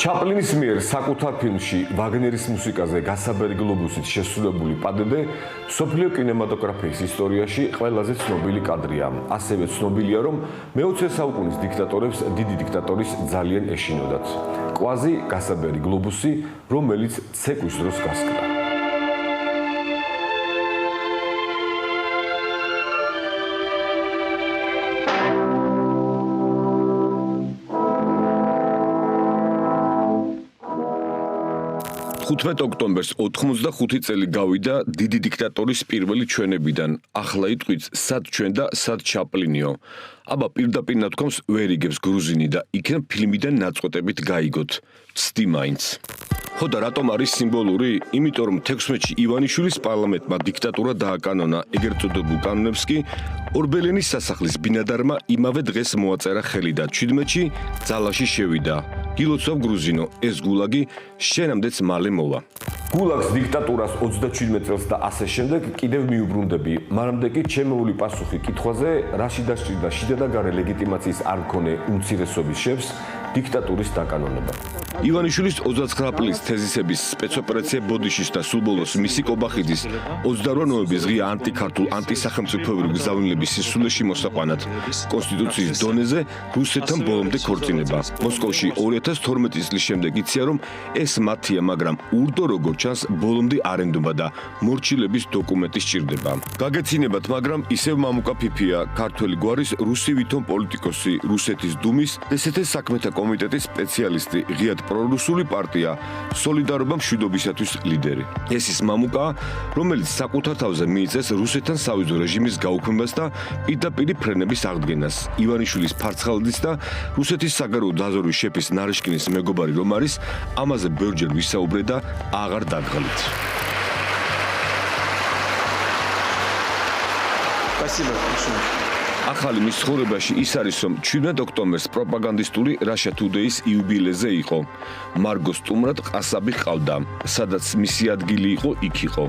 ჩაპლინის მიერ საკუთარ ფილმში ვაგნერის მუსიკაზე გასაბერი გლობუსით შესრულებული პადედე მსოფლიო კინემატოგრაფიის ისტორიაში ყველაზე ცნობილი კადრია. ასევე ცნობილია, რომ მე-20 საუკუნის დიქტატორებს დიდი დიქტატორის ძალიან ეშინოდათ. კვაზი გასაბერი გლობუსი, რომელიც ცეკვის დროს გასკდა. ოქტომბერს 85 წელი გავიდა დიდი დიქტატორის პირველი ჩვენებიდან. ახლა იტყვით, სად ჩვენ და სად ჩაპლინიო. აბა პირდაპირ ნათქვამს ვერ იგებს გრუზინი და იქნებ ფილმიდან ნაწყვეტებით გაიგოთ. ცდი მაინც. ხო და რატომ არის სიმბოლური? იმიტომ რომ 16-ში ივანიშვილის პარლამენტმა დიქტატურა დააკანონა, ეგრეთ წოდებულ კანონებს კი ორბელენის სასახლის ბინადარმა იმავე დღეს მოაწერა ხელი და 17-ში ძალაში შევიდა. გილოცავ გრუზინო, ეს გულაგი შენამდეც მალე მოვა. გულაგს დიქტატურას 27 წელს და ასე შემდეგ კიდევ მიუბრუნდები. მანამდე კი ჩემეული პასუხი კითხვაზე, რაში დასჭირდა შიდა და გარე ლეგიტიმაციის არ მქონე უმცირესობის შევს დიქტატურის დაკანონება. ივანიშვილის 29 წლის თეზისების სპეცოპერაცია ბოდიშის და სულ ბოლოს მისი კობახიძის 28 ნოემბრის ღია ანტიქართულ ანტისახელმწიფოებრივი გზავნილების სისულეში მოსაყვანად კონსტიტუციის დონეზე რუსეთთან ბოლომდე ქორწინება. მოსკოვში 2012 წლის შემდეგ იცია, რომ ეს მათია, მაგრამ ურდო როგორ ჩანს ბოლომდე არ ენდობა და მორჩილების დოკუმენტი სჭირდება. გაგეცინებათ, მაგრამ ისევ მამუკა ფიფია, ქართველი გვარის რუსი ვითომ პოლიტიკოსი, რუსეთის დუმის დსთ საქმეთა კომიტეტის სპეციალისტი, ღიად პრორუსული პარტია სოლიდარობა მშვიდობისათვის ლიდერი. ეს ის მამუკაა, რომელიც საკუთარ თავზე მიიწეს რუსეთთან სავიზო რეჟიმის გაუქმებას და პირდაპირ ფრენების აღდგენას. ივანიშვილის ფარცხალაძის და რუსეთის საგარეო დაზვერვის შეფის ნარეშკინის მეგობარი რომ არის, ამაზე ბევრჯერ ვისაუბრე და აღარ დაგღლით. Спасибо большое. ახალი მის ცხოვრებაში ის არის, რომ 17 ოქტომბერს პროპაგანდისტული Russia Today-ის იუბილეზე იყო. მარგო სტუმრად ყასაბი ყავდა, სადაც მისი ადგილი იყო, იქ იყო.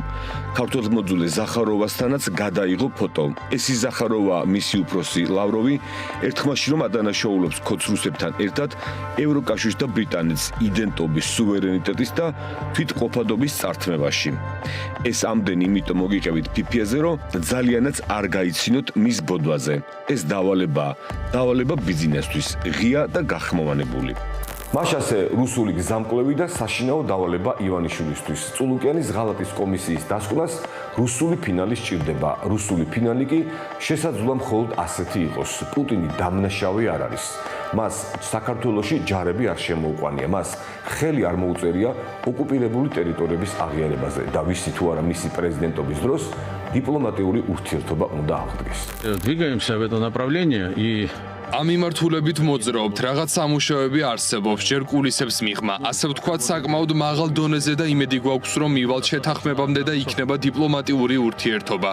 ქართველმოძულე ზახაროვასთანაც გადაიღო ფოტო. ესი ზახაროვა, მისი უფროსი ლავროვი, ერთხმაში რომ ადანაშაულობს ქოც რუსებთან ერთად ევროკავშირს და ბრიტანეთს იდენტობის, სუვერენიტეტის და თვითყოფადობის წართმევაში. ეს ამდენი იმიტომ მოგიყევით ფიფიაზე, რომ ძალიანაც არ გაიცინოთ მის ბოდვაზე. ეს დავალება ბიზნესთვის, ღია და გახმოვანებული. მაშასე რუსული გზამკვლევი და საშინაო დავალება ივანიშვილისთვის. წულუკიანის ღალატის კომისიის დასკვნას რუსული ფინალი სჭირდება. რუსული ფინალი კი შესაძლოა მხოლოდ ასეთი იყოს. პუტინი დამნაშავე არ არის. მას საქართველოში ჯარები არ შემოუყვანია. მას ხელი არ მოუწერია ოკუპირებული ტერიტორიების აღიარებაზე და ვიცი თუ არა მისი პრეზიდენტობის დროს დიპლომატიური ურთიერთობა უნდა აღდგეს. Двигаемся в это направление и ამ მიმართულებით მოძრაობთ, რაღაც სამუშაოები არსებობს, ჯერ კულისებს მიღმა, ასე ვთქვათ, საკმაოდ მაღალ დონეზე და იმედი გვაქვს, რომ მივალთ შეთანხმებამდე და იქნება დიპლომატიური ურთიერთობა.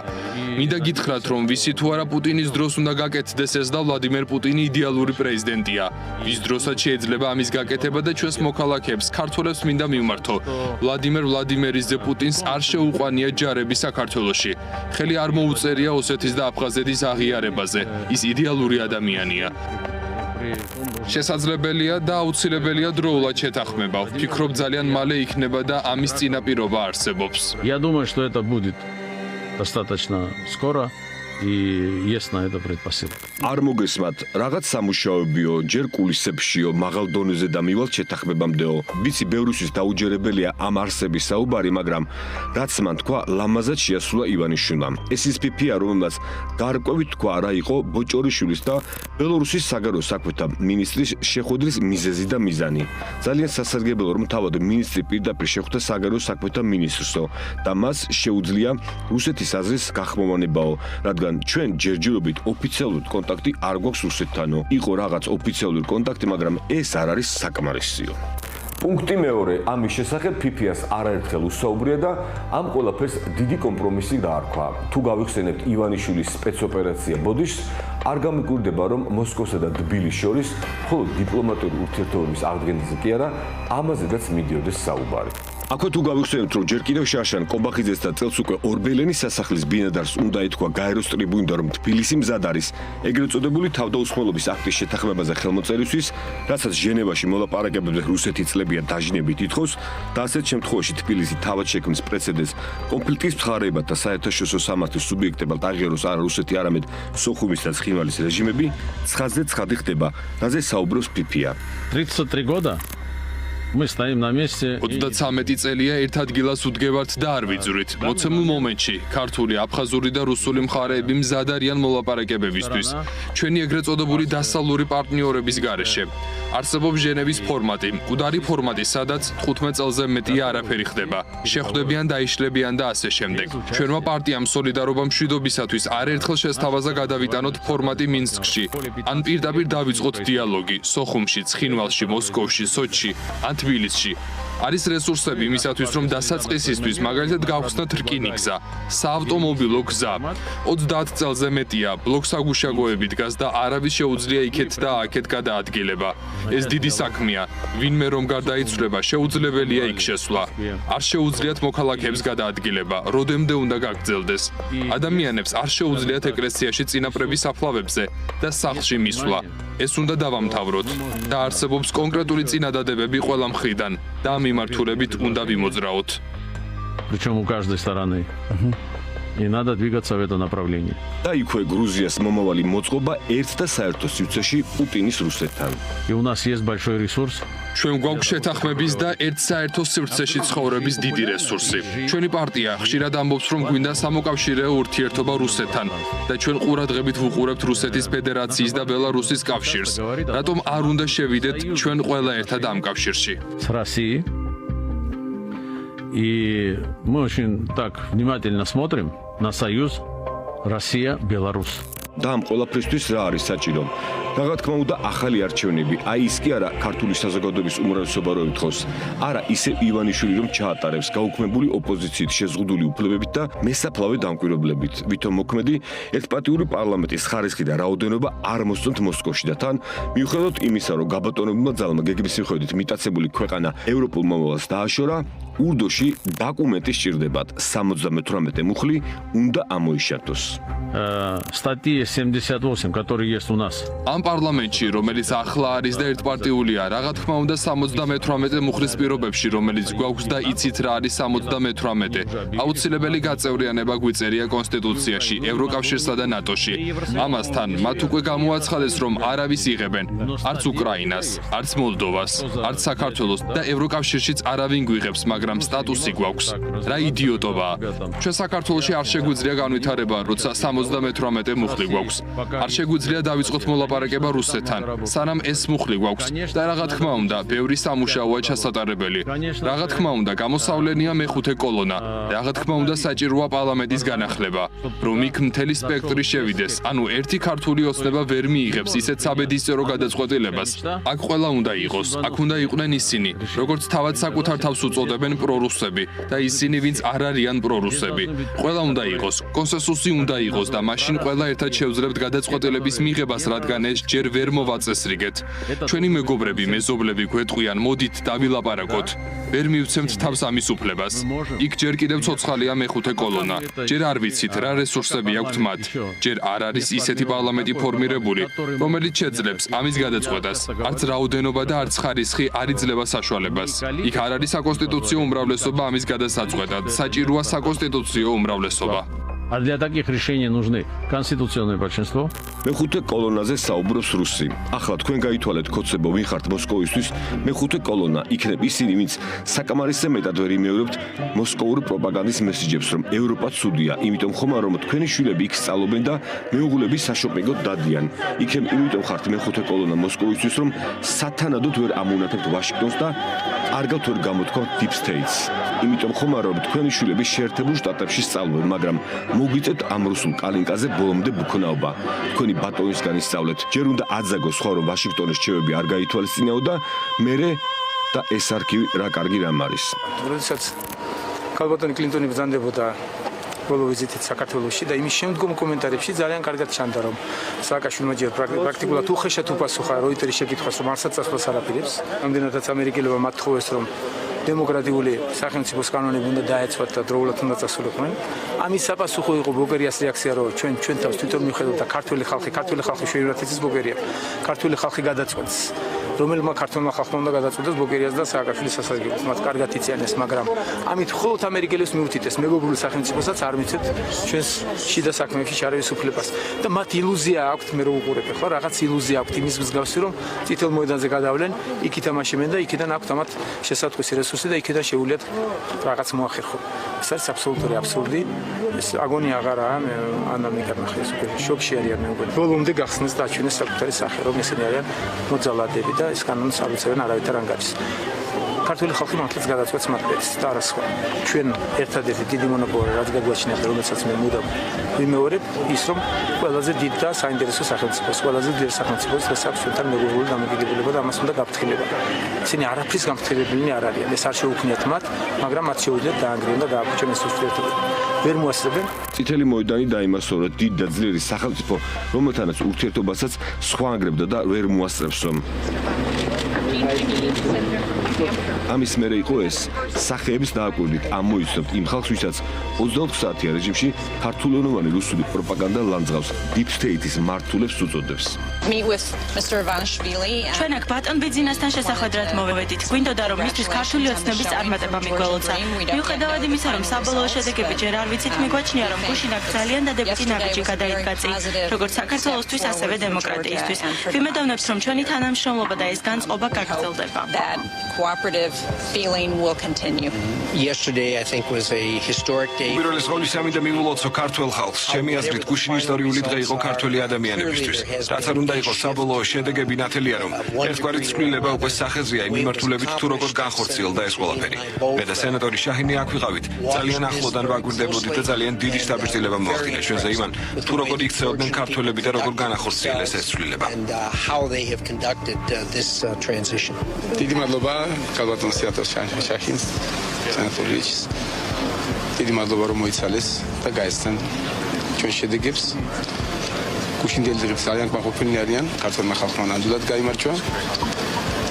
მინდა გითხრათ, რომ ვიცი თუ არა პუტინის დროს უნდა გაკეთდეს ეს და ვლადიმერ პუტინი იდეალური პრეზიდენტია. ვის დროსაც შეიძლება ამის გაკეთება და ჩვენს მოქალაქეებს, ქართველებს მინდა მივმართო. ვლადიმერიძე პუტინს არ შეუყვანია ჯარები საქართველოში. ხელი არ მოუწერია ოსეთის და აფხაზეთის აღიარებაზე. ის იდეალური ადამიანია. შესაძლებელია და აუცილებელია დროულად შეთანხმება. ვფიქრობ ძალიან მალე იქნება და ამის წინაპირობა არსებობს. я думаю, что это будет достаточно скоро. И есть на это предпосылки. არ მოგესმათ, რაღაც სამუშაოებიო, ჯერ კულისებშიო, მაღალ დონეზე და მივალთ შეთანხმებამდეო. ვიცი, ბევრისთვის დაუჯერებელია ამ არსების საუბარი, მაგრამ რაც მან თქვა, ლამაზად შეასრულა ივანიშვილმა. ეს ის ფიფია, რომელმაც გარკვევით თქვა რა იყო ბოჭორიშვილის და ბელორუსის საგარეო საქმეთა მინისტრის შეხვედრის მიზეზი და მიზანი. ძალიან სასარგებლოა, რომ თავად მინისტრი პირდაპირ შეხვდა საგარეო საქმეთა მინისტრსო და მას შეუძლია რუსეთის აზრის გახმოვანებაო, რადგან ჩვენ ჯერჯერობით ოფიციალური კონტაქტი არ გვაქვს რუსეთთანო. იყო რაღაც ოფიციალური კონტაქტი, მაგრამ ეს არ არის საკმარისიო. პუნქტი მეორე, ამის შესახებ ფიფიას არაერთხელ უსაუბრია და ამ ყველაფერს დიდი კომპრომისი დაარქვა. თუ გავიხსენებთ ივანიშვილის სპეცოპერაცია ბოდიშს, არ გამიკვირდება, რომ მოსკოვსა და თბილისის შორის მხოლოდ დიპლომატიური ურთიერთობების აღდგენაზე კი არა, ამაზედაც მიდიოდეს საუბარი. აქვე თუ გავიხსენებთ, რომ ჯერ კიდევ შაშან კობახიძეს და წელს უკვე ორბელენის სასახლის ბინადარს უნდა ეთქვა გაეროს ტრიბუნიდან, რომ თბილისი მზად არის ეგრეთ წოდებული თავდაუსხმელობის აქტის შეთანხმებაზე ხელმოწერისთვის, რასაც ჟენევაში მოლაპარაკებებზე რუსეთი წლებია დაჟინებით ითხოვს და ასეთ შემთხვევაში თბილისი თავად შექმნის პრეცედენტს კონფლიქტის მხარეებად და საერთაშორისო სამართლის субъектებად აღიაროს არა რუსეთი, არამედ სოხუმის და ცხინვალის რეჟიმები, ცხადზე ცხადი ხდება, რაზე საუბრობს ფიფია. 33 года мы стоим на месте. 33 წელია ერთ ადგილას უდგებართ და არ ვიძვრით. მოცემულ მომენტში ქართული, აფხაზური და რუსული მხარეები მზად არიან მოლაპარაკებებისთვის. ჩვენი ეგრეთ წოდებული დასავლური პარტნიორების გარეშე. არსებობს ჟენევის ფორმატი, მკვდარი ფორმატი, სადაც 15 წელზე მეტია არაფერი ხდება. შეხვდებიან, დაიშლებიან და ასე შემდეგ. ჩვენმა პარტიამ სოლიდარობა მშვიდობისათვის არაერთხელ შესთავაზა გადავიტანოთ ფორმატი მინსკში. ან პირდაპირ დავიწყოთ დიალოგი სოხუმში, ცხინვალში, მოსკოვში, სოჩში, ან თბილისში. არის რესურსები იმისათვის, რომ დასაწყისისთვის მაგალითად გავხსნათ რკინიგზა, საავტომობილო გზა. 30 წელზე მეტია ბლოკსაგუშაგოები დგას და არავის შეუძლია იქეთ და აქეთ გადაადგილება. ეს დიდი საქმეა. ვინმე რომ გარდაიცვლება, შეუძლებელია იქ შესვლა. არ შეუძლიათ მოქალაქეებს გადაადგილება, როდემდე უნდა გაგრძელდეს. ადამიანებს არ შეუძლიათ ეკლესიაში წინაპრების საფლავებზე და სახლში მისვლა. ეს უნდა დავამთავროთ და არსებობს კონკრეტული წინადადებები ყველა მხრიდან და ამ მიმართულებით უნდა ვიმოძრაოთ. Причем у каждой стороны. И надо двигаться в это направлении. და იქვე გრუზიას მომავალი მოწყობა ერთ და საერთო სივრცეში პუტინის რუსეთთან. И у нас есть большой ресурс. ჩვენ გვაქვს შეთანხმების და ერთ საერთო სივრცეში ცხოვრების დიდი რესურსი. ჩვენი პარტია ხშირად ამბობს, რომ გვინდა სამოკავშირეო ურთიერთობა რუსეთთან და ჩვენ ყურადღებით ვუყურებთ რუსეთის ფედერაციის და ბელარუსის კავშირს. რატომ არ უნდა შევიდეთ ჩვენ ყველა ერთად ამ კავშირში? С Россией. И мы очень так внимательно смотрим на союз Россия-Беларусь. და ამ ყველაფრისთვის რა არის საჭირო? რა თქმა უნდა, ახალი არჩევნები, აი ის კი არა ქართული საზოგადოების უმრავლესობა რო ეთქოს, არა ისე ივანიშვილი რომ ჩაატარებს გაუქმებული ოპოზიციით შეზღუდული უფლებებით და მესაფლავე დამკვირვებლებით, ვითომ მოქმედი ერთპარტიული პარლამენტის ხარისხი და რაოდენობა არ მოსწონთ მოსკოვში და თან მიუხედავად იმისა, რომ გაბატონებულმა ძალმა გეგმის მიხედვით მიტაცებული ქვეყანა ევროპულ მომავალს დააშორა, ურდოში დოკუმენტი სჭირდებათ 78 მუხლი უნდა ამოიშათოს. Статья 78, которая есть у нас. ამ პარლამენტში, რომელიც ახლა არის და ერთპარტიულია, რა თქმა უნდა 78 მუხლის პირობებში, რომელიც გვაქვს და იცით რა არის 78, აუცილებელი გაწევრიანება გვიწერია კონსტიტუციაში, ევროკავშირსა და ნატოში. ამასთან, მათ უკვე გამოაცხადეს, რომ არავის იღებენ, არც უკრაინას, არც მოლდოვას, არც საქართველოს და ევროკავშირშიც არავინ გვიღებს, მაგრამ სტატუსი გვაქვს. რა იდიოტობაა. ჩვენ საქართველოში არ შეგვიძლია განვითარება, როცა 78 მუხლი გვაქვს. არ შეგვიძლია დავიწყოთ მოლაპარაკება რუსეთთან, სანამ ეს მუხლი გვაქვს და რა თქმა უნდა, ბევრი სამუშაოა ჩასატარებელი. რა თქმა უნდა, გამოსავლენია მეხუთე კოლონა. რა თქმა უნდა, საჭიროა პარლამენტის განახლება, რომ იქ მთელი სპექტრი შევიდეს. ანუ ერთი ქართული ოცნება ვერ მიიღებს ისეთ საბედისწერო გადაწყვეტილებას. აქ ყველა უნდა იყოს, აქ უნდა იყვნენ ისინი, როგორც თავად საკუთარ თავს უწოდებენ პრორუსები და ისინი, ვინც არ არიან პრორუსები. ყველა უნდა იყოს, კონსენსუსი უნდა იყოს და მაშინ ყველა ერთად შევძლებთ გადაწყვეტილების მიღებას, რადგან ეს ჯერ ვერ მოვაწესრიგეთ. ჩვენი მეგობრები, მეზობლები გვეტყვიან, მოდით დავილაპარაკოთ. ვერ მივცემთ თავს ამის უფლებას. იქ ჯერ კიდევ ცოცხალია მეხუთე კოლონა. ჯერ არ ვიცით რა რესურსები აქვთ მათ. ჯერ არ არის ისეთი პარლამენტი ფორმირებული, რომელიც შეძლებს ამის გადაწყვეტას. არც რაოდენობა და არც ხარისხი არ იძლევა საშუალებას. იქ არ არის საკონსტიტუციო უმრავლესობა ამის გადასაწყვეტად. საჭიროა საკონსტიტუციო უმრავლესობა. А для таких решений нужны конституционное большинство. მეხუთე კოლონაზე საუბრობს რუსი. ახლა თქვენ გაითვალეთ კოცებო ვინ ხართ მოსკოვისთვის, მეხუთე კოლონა იქნებ ისინი, ვინც საკამარისზე მეტად ვერ იმეორებთ მოსკოვური პროპაგანდის მესიჯებს, რომ ევროპა ცუდია, იმიტომ ხომ არ რომ თქვენი შვილები იქ სწავლობენ და მეუღლები საშოპინგოდ დადიან. იქნებ იმიტომ ხართ მეხუთე კოლონა მოსკოვისთვის, რომ სათანადოდ ვერ ამოუნათებთ ვაშინგტონს და კარგად ვერ გამოთქვამთ deep states. იმიტომ ხომ არ რომ თქვენი შვილები შეერთებულ შტატებში სწავლობენ, მაგრამ მოგვიწევთ ამ რუსულ კალინკაზე ბოლომდე ბუქნაობა. თქვენი ბატონისგან ისწავლეთ. ჯერ უნდა აძაგოს ხო რომ ვაშინგტონის რჩევები არ გაითვალისწინაო და მერე და ეს არქივი რა კარგი რამ არის. როდესაც ქალბატონი კლინტონი ბრძანდებოდა ბოლო ვიზიტით საქართველოში და იმის შემდგომ კომენტარებში ძალიან კარგად ჩანდა რომ სააკაშვილმა ჯერ პრაქტიკულად უხეშად უპასუხა როიტერის შეკითხვას რომ არცაც წასვლას არ აპირებს. ამდენადაც ამერიკელებმა მათ თხოვეს რომ დემოკრატიული სახელმწიფოს კანონები უნდა დაეცვათ და დროულად უნდა წასულიყვნენ. ამის საპასუხო იყო ბულგარიას რეაქცია, რომ ჩვენ თავს თვითონ მივხედავთ და ქართული ხალხი შეუძლია იცის ბულგარია. ქართული ხალხი გადაწყვეტს, რომელმა ქართულმა ხალხმა უნდა გადაწყვეტოს ბულგარიას და სააკაშვილის სასარგებლოდ. მათ კარგად იციან ეს, მაგრამ ამით მხოლოდ ამერიკელებს მიუთითეს მეგობრული სახელმწიფოსაც არ მიცეთ ჩვენს შიდა საქმეებში შარის უფლებას. და მათ ილუზია აქვთ, მე რო უყურებ ახლა, რაღაც ილუზია აქვთ იმის მსგავსი, რომ წითელ მოედანზე გადავლენ, იქ ითამაშებენ და იქიდან აქვთ ამათ შესატყვის რესურსი და იქიდან შეუძლიათ რაღაც მოახერხონ. ეს არის აბსოლუტური აბსურდი. ეს აგონია აღარაა, ანა მიკარნახე ეს უკვე შოკში არიან მე მგონი. ბოლომდე გახსნეს და აჩვენეს საკუთარი სახე, რომ ესენი არიან მოძალადები და ეს კანონს აღწევენ არავითარ ანგარიშს. ქართული ხალხი მართლაც გადაწყვეტს მათ და არა სხვა. ჩვენ ერთადერთი დიდი მონოპოლია, რაც გაგვაჩნიათ, რომელსაც მე მუდამ ვიმეორებ, ის რომ ყველაზე დიდ და საინტერესო სახელმწიფოს, ყველაზე დიდი სახელმწიფოს და აქვს ჩვენთან მეგობრული დამოკიდებულება და ამას უნდა გაფრთხილება. ისინი არაფრის გამფრთხილებელნი არ არიან. ეს არ შეუქმნიათ მათ, მაგრამ მათ შეუძლიათ დაანგრიონ და გააკუჭონ ეს ურთიერთობა. ვერ მოასწრებენ. წითელი მოედანი დაიმასურა დიდ და ძლიერი სახელმწიფო, რომელთანაც ურთიერთობასაც სხვა ანგრევდა და ვერ მოასწრებს რომ ამის მერე იყო ეს სახეების დააკვირდით ამოიცნობთ იმ ხალხს, ვისაც 24 საათიან რეჟიმში ქართულენოვანი რუსული პროპაგანდა ლანძღავს Deep State-ის მართულებს უწოდებს. ჩვენ აქ ბატონ ბიძინასთან შესახვედრად მოვედით. გვინდოდა რომ მისთვის ქართული ოცნების წარმატება მიგველოცა. მიუხედავად იმისა, რომ საბოლოო შედეგები ჯერ არ ვიცით, მიგვაჩნია, რომ გუშინ აქ ძალიან დადებითი ნაბიჯი გადაიდგა წინ, როგორც საქართველოსთვის, ასევე დემოკრატიისთვის. ვიმედოვნებთ, რომ ჩვენი თანამშრომლობა და ეს განწყობა გაგრძელდება. Cooperative feeling will continue. Yesterday I think was a historic day. პირველი სკოლის სამინდა მიულოცო ქართველ ხალხს. ჩემი აზრით, გუშინ ისტორიული დღე იყო ქართველი ადამიანებისთვის. რაც არ უნდა იყოს საბოლოო შედეგები ნათელია, რომ ერთგვარი ცვლილება უკვე სახეზეა იმ მიმართულებით, თუ როგორ განხორციელდა ეს ყველაფერი. მე და სენატორი შაჰინი აქ ვიყავით. ძალიან ახლოდან ვაგვირდებოდით და ძალიან დიდი სტაბილიზება მოახდინა ჩვენზე იმან, თუ როგორ იქცეოდნენ ქართველები და როგორ განახორციელეს ეს ცვლილება. How they have conducted this transition. დიდი მადლობა ქალბატონ სენატორ შაჰინს, სენატორიჩს. დიდი მადლობა რომ მოიცალეს და გაესწრნენ ჩვენ შედეგებს. გუშინდელი დღეები ძალიან კმაყოფილნი არიან, ქართულმა ხალხმა ნამდვილად გაიმარჯვა.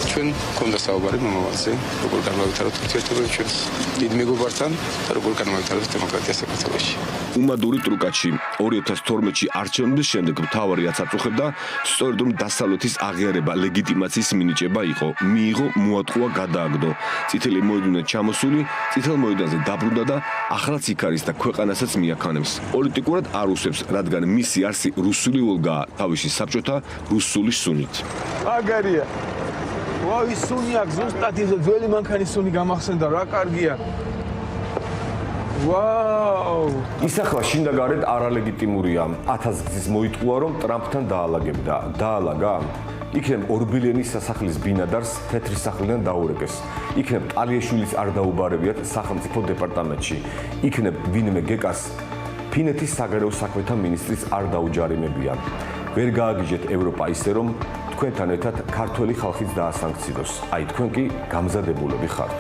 ჩვენ გქონდა საუბარი მომავალზე, როგორ განავითაროთ ურთიერთობები ჩვენს დიდ მეგობართან და როგორ განავითაროთ დემოკრატია საქართველოში. უმადური ტრუკაჩი 2012-ში არჩევნების შემდეგ მთავარი აწუხებდა სწორედ რომ დასავლეთის აღიარება ლეგიტიმაციის მინიჭება იყო. მიიღო, მოატყუა, გადააგდო. წითელი მოედანი ჩამოსული, წითელ მოედანზე დაბრუნდა და ახლაც იქ არის და ქვეყანასაც მიაქანებს. პოლიტიკურად არ უსვებს, რადგან მისი არსი რუსული ვოლგაა, თავისი საბჭოთა რუსული სუნით. აგარია. ვაი სუნი აქ ზუსტად ის ძველი მანქანის სუნი გამახსენდა, რა კარგია. ვაუ! ისახლა შინდაგარეთ არალეგიტიმურია. 1000 გზის მოიტყუა რომ ტრამპთან დაალაგებდა. დაალაგა? იქნებ ორბილიანის სასახლის ბინადარს თეთრი სახლიდან დაურეკეს. იქნებ ტალიაშვილის არ დაუბარებიათ სახელმწიფო დეპარტამენტში. იქნებ ვინმე გეკას ფინეთის საგარეო საქმეთა მინისტრის არ დაუჯარიმებიან. ვერ გააგიჟეთ ევროპა ისე რომ თქვენთან ერთად ქართველი ხალხიც დაასანქციოს. აი თქვენ კი გამზადებულები ხართ.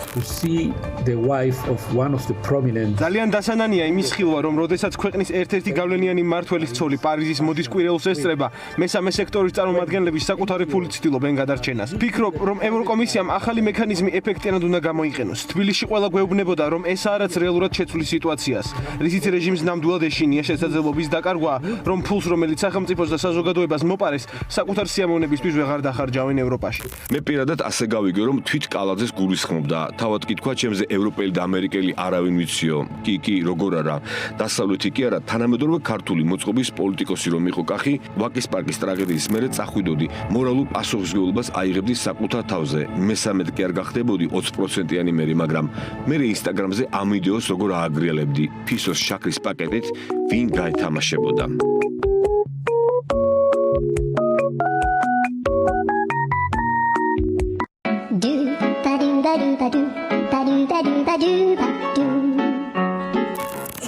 ძალიან დასანანია იმის ხილვა, რომ როდესაც ქვეყნის ერთ-ერთი გავლენიანი მმართველის ცოლი პარიზის მოდის კვირეულს ესწრება, მესამე სექტორის წარმომადგენლები საკუთარი ფულით ცდილობენ გადარჩენას. ფიქრობ, რომ ევროკომისიამ ახალი მექანიზმი ეფექტიანად უნდა გამოიყენოს. თბილისში ყველა გვეუბნებოდა, რომ ესაა რაც რეალურად შეცვლის სიტუაციას. რისიც რეჟიმს ნამდვილად ეშინია შესაძლებლობის დაკარგვა, რომ ფულს, რომელიც სახელმწიფოს და საზოგადოებას მოპარეს, საკუთარ სიამოვნებისთვის ვეღარ დახარჯავენ ევროპაში. მე პირადად ასე გავიგე, რომ თვით კალაძეს გულისხმობდა. თავად კითხვა ჩემზე ევროპელი და ამერიკელი არავინ ვიციო. კი, როგორ არა. დასავლეთი კი არა, თანამედროვე ქართული მოწყობის პოლიტიკოსი რომ იყო კახი, ვაკის პარკის ტრაგედიის მერე წახვიდოდი. მორალურ პასუხისმგებლობას აიღებდი საკუთარ თავზე. მესამედ კი არ გახდებოდი 20%-იანი მერი, მაგრამ მე ინსტაგრამზე ამ ვიდეოს როგორ ააგრიალებდი. ფისოს შაქრის პაკეტით ვინ გაეთამაშებოდა.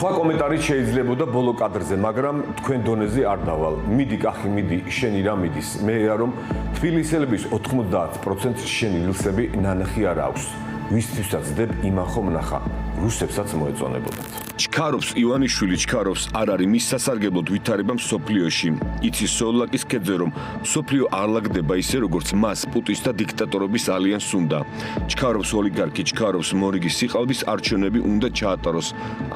სხვა კომენტარით შეიძლებოდა ბოლო კადრზე, მაგრამ თქვენ დონეზე არ დავალ. მიდი კახი, მიდი, შენი რა მიდის? მე რომ თბილისელების 90% შენი რილსები ნანახი არ აქვს. ვისთვისაც დებ იმან ხომ ნახა, რუსებსაც მოეწონებოდათ. ჩქარობს ივანიშვილი ჩქარობს არ არის მის სასარგებლოდ ვითარება მსოფლიოში. იცის სოლაკის ქედზე რომ მსოფლიო არ ლაგდება ისე როგორც მას პუტინის და დიქტატორობის ალიანსს უნდა. ჩქარობს ოლიგარქი ჩქარობს მორიგი სიყალბის არჩევნები უნდა ჩაატაროს.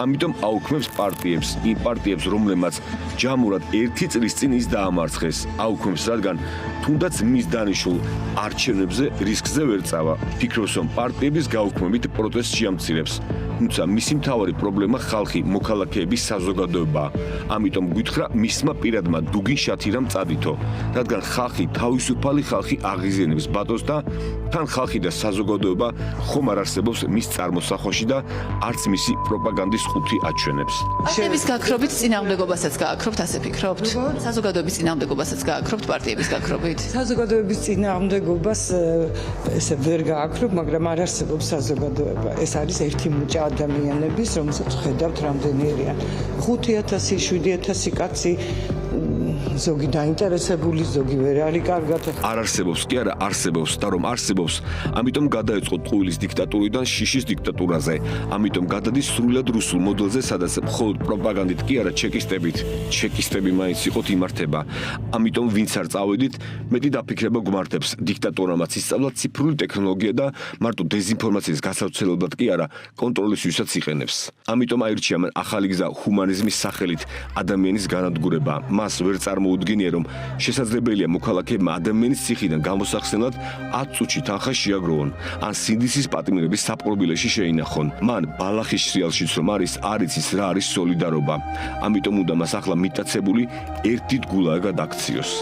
ამიტომ აუქმებს პარტიებს, იმ პარტიებს რომლებმაც ჯამურად 1 წლის წინ ის დაამარცხეს. აუქმებს რადგან თუნდაც მის დანიშნულ არჩევნებზე რისკზე ვერ წავა. ფიქრობს რომ პარტიების გაუქმებით პროტესტს შეამცირებს. თუმცა მისი მთავარი პრობლემა ხალხი, მოქალაქეების საზოგადოებაა. ამიტომ გითხრა მისმა პირადმა დუგინ შათირამ წადითო, რადგან ხალხი თავისუფალი ხალხი აღიზიანებს ბატონს და თან ხალხი და საზოგადოება ხომ არ არსებობს მის წარმოსახვაში და არც მისი პროპაგანდის ხუთი აჩვენებს. პარტიების გაქრობით წინააღმდეგობასაც გააქრობთ, ასე ფიქრობთ? საზოგადოების წინააღმდეგობასაც გააქრობთ პარტიების გაქრობით? საზოგადოების წინააღმდეგობას ესე ვერ გააქრობ, მაგრამ არ არსებობს საზოგადოება. ეს არის ერთი მუჭა ადამიანების, რომელსაც ხედავთ რამდენი არიან. 5000, 7000 კაცი ზოგი დაინტერესებული, ზოგი ვერ არის კარგად. არ არსებობს კი არა, არსებობს და რომ არსებობს, ამიტომ გადაეწყო ტყუილის დიქტატურიდან შიშის დიქტატურაზე. ამიტომ გადადის სრულად რუსულ მოდელზე, სადაც მხოლოდ პროპაგანდით კი არა, ჩეკისტები მაინც იყოთ იმართება. ამიტომ ვინც არ წავედით, მეტი დაფიქრება გვმართებს. დიქტატორამაც ისწავლა ციფრული ტექნოლოგია და მარტო დეზინფორმაციის გასავრცელებლად კი არა, კონტროლისთვისაც იყენებს. ამიტომ აირჩია მან ახალი გზა ჰუმანიზმის სახელით ადამიანის განადგურება. მას ვერ წარმოუდგენია რომ შესაძლებელია მოქალაქეებმა ადამიანის ციხიდან გამოსახსენად 10 წუთში თანხა შეაგროვონ ან სინდისის პატიმრების საპყრობილეში შეინახონ. მან ბალახის სრიალშიც რომ არ იცის რა არის სოლიდარობა. ამიტომ უნდა მას ახლა მიტაცებული ერთი დგულა გადაქციოს.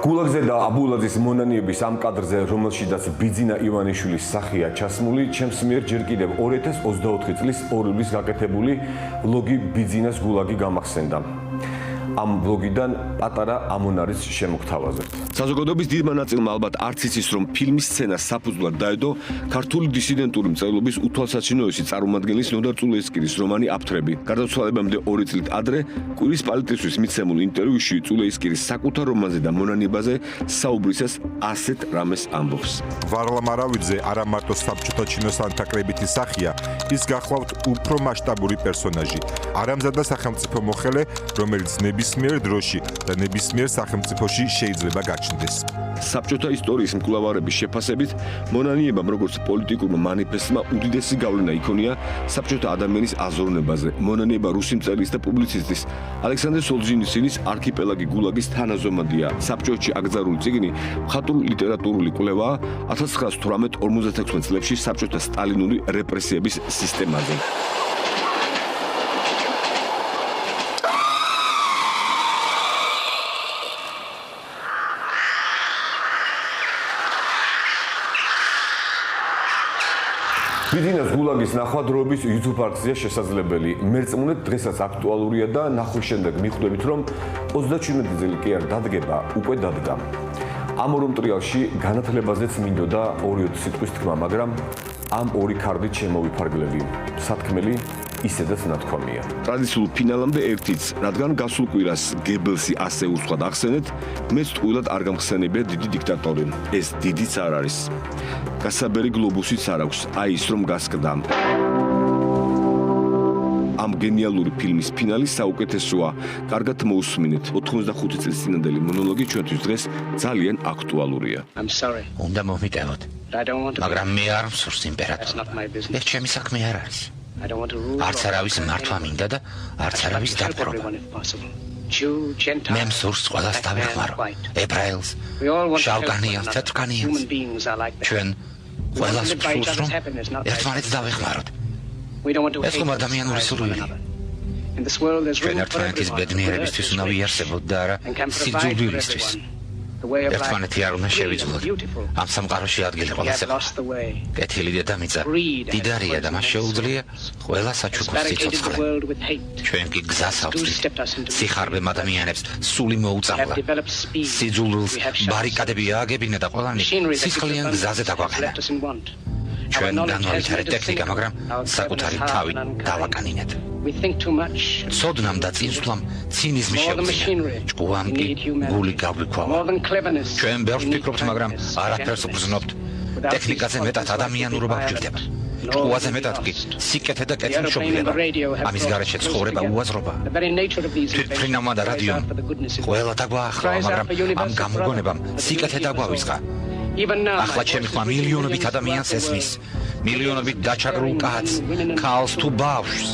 გულაგზე და აბულაძის მონანიების ამ კადრზე, რომელშიც ბიძინა ივანიშვილის სახეა ჩასმული, ჩემს მიერ ჯერ კიდევ 2024 წლის ორულის გაკეთებული ვლოგი ბიძინას გულაგი გამახსენდა. ამ ვლოგიდან პატარა ამონარის შემოგთავაზებთ. საზოგადოების დიდმა ნაწილმა ალბათ არც იცის რომ ფილმის სცენა საფუძვლად დაედო ქართული დისიდენტური მწერლობის უთვალსაჩინოესი წარმომადგენლის ნოდარ წულეისკირის რომანი აფთრები. გარდაცვალებამდე 2 წლით ადრე კვირის პალიტისთვის მიცემულ ინტერვიუში წულეისკირის საკუთარ რომანზე და მონანიებაზე საუბრისას ასეთ რამეს ამბობს. ვარლამ არავიძე არა მარტო საბჭოთა ჩინოს ანთაკრებითი სახეა, ის გახლავთ უფრო მასშტაბური პერსონაჟი. არამზადა სახელმწიფო მოხელე, რომელიც ნებისმიერ დროში და ნებისმიერ სახელმწიფოში შეიძლება გაჩნდეს. საბჭოთა ისტორიის მკვლევარების შეფასებით, მონანიებამ როგორც პოლიტიკურმა მანიფესტმა უდიდესი გავლენა იქონია საბჭოთა ადამიანის აზროვნებაზე. მონანიება რუსი მწერლის და პუბლიცისტის ალექსანდრე სოლჟენიცინის არქიპელაგი გულაგის თანაზომადია. საბჭოებში აკრძალული წიგნი მხატვრული ლიტერატურული კვლევაა 1918-56 წლებში საბჭოთა სტალინური რეპრესიების სისტემაზე. ბიძინას გულაგის ნახვა დროების YouTube არქივზეა შესაძლებელი. მერწმუნეთ დღესაც აქტუალურია და ნახვის შემდეგ მიხვდებით რომ 37 წელი კი არ დადგება, უკვე დადგა. ამ ორ მტრიალში განათლებაზეც მინდოდა 2 სიტყვის თქმა, მაგრამ ამ ორი ქარდით შემოვიფარგლები. სათქმელი ისედაც ნათქვამია. ტრადიციულ ფინალამდე ერთიც, რადგან გასულ კვირას გებელსი ასე უსხად ახსენეთ, მეც ტყუილად არ გამხსენებია დიდი დიქტატორი. ეს დიდიც არ არის. გასაბერი გლობუსიც არ აქვს, აი ის რომ გასკდა. ამ გენიალური ფილმის ფინალი საუკეთესოა. კარგად მოусმინეთ. 85 წლის წინანდელი მონოლოგი ჩვენთვის დღეს ძალიან აქტუალურია. უნდა მომიტევოთ. მაგრამ მე არ მსურს იმპერატორი. ეს ჩემი საქმე არ არის. არც არავის მართვა მინდა და არც არავის დაპყრობა. მე მსურს ყველას დავეხმარო. ებრაელს, შავკანიანს, თეთრკანიანს. ჩვენ ყველას მსურს რომ ერთმანეთს დავეხმაროთ. ეს ხომ ადამიანური სურვილია. ჩვენ ერთმანეთის ბედნიერებისთვის უნდა ვიარსებოთ და არა სიძულვილისთვის. ერთმანეთი არ უნდა შევიძულოთ. ამ სამყაროში ადგილი ყველას ეყოლა. კეთილი დედამიწა დიდარია და მას შეუძლია ყველა საჩუქროს სიცოცხლე. ჩვენ კი გზას ავწვდით. სიხარბემ ადამიანებს სული მოუწამლა. სიძულვილს ბარიკადები ააგებინა და ყველანი სისხლიან გზაზე დაგვაყენა. ჩვენ განვითარეთ ტექნიკა, მაგრამ საკუთარი თავი დავაკანინეთ. სოდნამ და წინსვლამ ცინიზმი შევძინა. ჭკუამ კი გული გავიქვავა. ჩვენ ბევრს ვფიქრობთ, მაგრამ არაფერს ვგრძნობთ. ტექნიკაზე მეტად ადამიანურობა გვჭირდება. ჭკუაზე მეტად კი სიკეთე და კეთილშობილება. ამის გარეშე ცხოვრება უაზრობა. თვითმფრინავმა და რადიომ ყველა დაგვაახლოვა, მაგრამ ამ გამოგონებამ სიკეთე დაგვავისყა. ახლა ჩემი ხმა მილიონობით ადამიანს ესმის. მილიონობით დაჩაგრულ კაცს, ქალს თუ ბავშვს.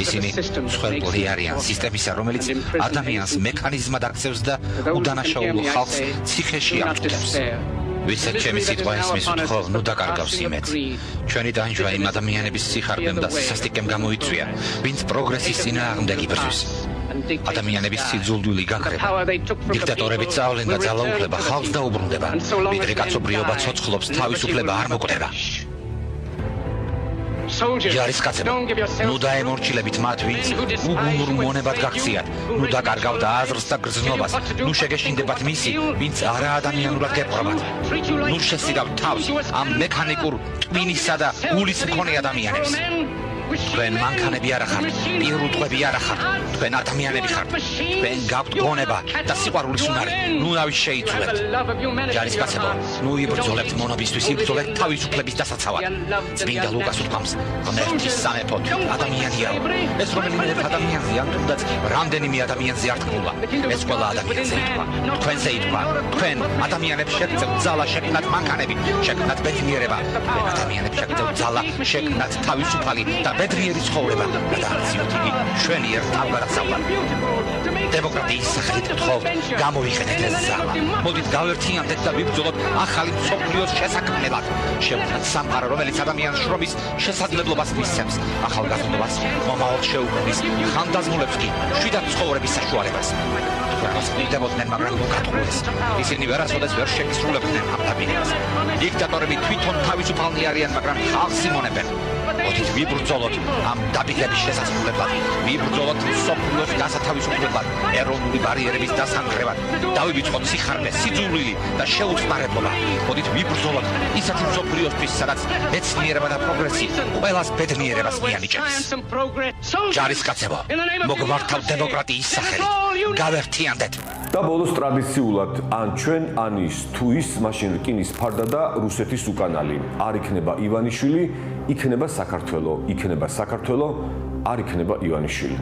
ისინი მსხვერპლი არიან სისტემისა, რომელიც ადამიანს მექანიზმად აქცევს და უდანაშაულო ხალხს ციხეში ამტკიცებს. ვისაც ჩემი სიტყვა ესმის ხო, ნუ დაკარგავს იმედს. ჩვენი დანჯვა იმ ადამიანების სიხარბემ და სასტიკემ გამოიწვია, ვინც პროგრესის წინააღმდეგ იბრძვის. ადამიანების სიძულვილი გაქრება. დიქტატორები წავლენ და ძალაუფლება ხალხს დაუბრუნდება. ვიდრე კაცობრიობა ცოცხლობს, თავისუფლება არ მოკვდება. ჯარისკაცებო, ნუ დაემორჩილებით მათ, ვინც უგუნურ მონებად გაქციათ. ნუ დაკარგავთ აზრს და გრძნობას. ნუ შეგეშინდებათ მისი, ვინც არაადამიანურად გეპყრობათ. ნუ შესირავთ თავს ამ მექანიკურ ტვინისა და გულის მქონე ადამიანებს. თქვენ მანქანები არ ხართ, პირუტყვები არ ხართ, თქვენ ადამიანები ხართ. თქვენ გაქვთ გონება და სიყვარულის უნარი. ნუ ავი შეიცვლებთ. ჯარისკაცებო, ნუ იბრძოლებთ მონობისთვის, იბრძოლებთ თავისუფლების დასაცავად. წმინდა ლუკას უთქვამს, ღმერთის სამეფო ადამიანია. ეს რომელიმე ერთ ადამიანზე, ან თუნდაც რამდენიმე ადამიანზე არ თქმულა. ეს ყველა ადამიანზე ითქვა. თქვენზე ითქვა. თქვენ ადამიანებს შეგწევთ ძალა, შექმნათ მანქანები, შექმნათ ბედნიერება. თქვენ ადამიანებს შეგწევთ ძალა, შექმნათ თავისუფალი და ბედნიერი ცხოვრება და აქციოთ იგი ჩვენი ერთ თავგადასავლად. დემოკრატიის სახელით გთხოვთ, გამოიხედეთ ეს ძალა. მოდით გავერთიანდეთ და ვიბრძოლოთ ახალი მსოფლიოს შესაქმნელად. შევქმნათ სამყარო, რომელიც ადამიანს შრომის შესაძლებლობას მისცემს, ახალგაზრდობას მომავალ შეუქმნის, ხანდაზმულებს კი მშვიდად ცხოვრების საშუალებას. თქვენს მივდებოდნენ, მაგრამ მოგატყუეს. ისინი ვერასოდეს ვერ შეგისრულებდნენ ამ დაბინებას. დიქტატორები თვითონ თავისუფალნი არიან, მაგრამ ხალხს იმონებენ. მოდით ვიბრძოლოთ ამ დაბინების შესაძლებლად. ვიბრძოლოთ მსოფლიოს გასათავისუფლებლად, ეროვნული ბარიერების დასანგრევად. დავივიწყოთ სიხარბე, სიძულვილი და შეუწყნარებლობა. მოდით ვიბრძოლოთ ისეთი მსოფლიოსთვის, სადაც მეცნიერება და პროგრესი ყველას ბედნიერებას მიანიჭებს. ჯარისკაცებო, მოგმართავ დემოკრატიის სახელით. გავერთიანდეთ. და ბოლოს ტრადიციულად ან ჩვენ, ან ის თუ ის, მაშინ რკინის ფარდა და რუსეთის უკანალი. არ იქნება ივანიშვილი, იქნება საქართველო, იქნება საქართველო, არ იქნება ივანიშვილი.